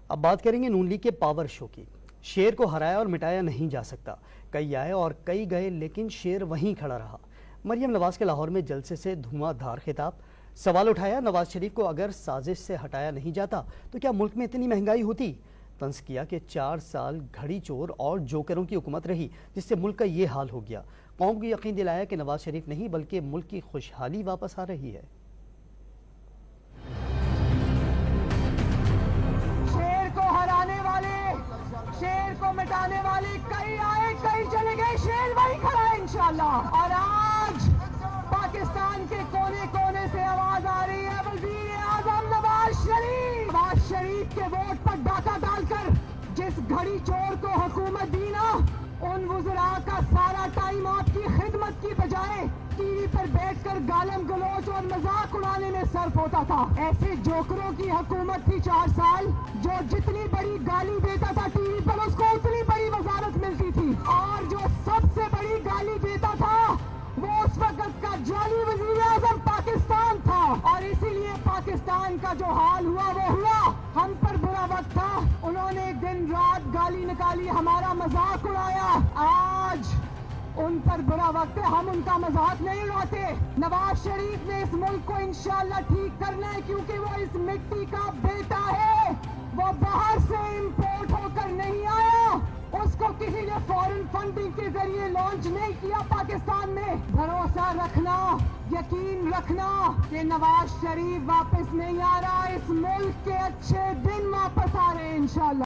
اب بات کریں گے نون لیگ کے پاور شو کی۔ شیر کو ہرایا اور مٹایا نہیں جا سکتا، کئی آئے اور کئی گئے لیکن شیر وہیں کھڑا رہا۔ مریم نواز کے لاہور میں جلسے سے دھواں دھار خطاب، سوال اٹھایا نواز شریف کو اگر سازش سے ہٹایا نہیں جاتا تو کیا ملک میں اتنی مہنگائی ہوتی؟ طنز کیا کہ 4 سال گھڑی چور اور جوکروں کی حکومت رہی جس سے ملک کا یہ حال ہو گیا۔ قوم کو یقین دلایا کہ نواز شریف نہیں بلکہ ملک کی خوشحالی واپس آ رہی ہے۔ شیر کو مٹانے والے کئی آئے کئی چلے گئے، شیر وہی کھڑا ہے انشاءاللہ۔ اور آج پاکستان کے کونے کونے سے آواز آ رہی ہے وزیر اعظم نواز شریف کے ووٹ پر ڈاکہ ڈال کر جس گھڑی چور کو حکومت دی نا، ان وزراء کا سارا ٹائم آپ کی خدمت کی بجائے ٹی وی پر بیٹھ کر گالم گلوچ اور مذاق اڑانے میں صرف ہوتا تھا۔ ایسے جوکروں کی حکومت تھی 4 سال، جو جتنی بڑی گالی دیتا تھا ٹی وی پر اس کو اتنی بڑی وزارت ملتی تھی، اور جو سب سے بڑی گالی دیتا تھا وہ اس وقت کا جعلی وزیر اعظم پاکستان تھا۔ اور اسی لیے پاکستان کا جو حال ہوا وہ ہوا۔ ہم پر برا وقت تھا، انہوں نے دن رات گالی نکالی، ہمارا مذاق اڑایا۔ آج ان پر برا وقت ہے، ہم ان کا مذاق نہیں اڑاتے۔ نواز شریف نے اس ملک کو انشاءاللہ ٹھیک کرنا ہے، کیونکہ وہ اس مٹی کا بیٹا ہے، وہ باہر سے امپورٹ ہو کر نہیں آیا، اس کو کسی نے فورن فنڈنگ کے ذریعے لانچ نہیں کیا پاکستان میں۔ بھروسہ رکھنا، یقین رکھنا کہ نواز شریف واپس نہیں آ رہا، اس ملک کے اچھے دن واپس آ رہے ہیں انشاءاللہ۔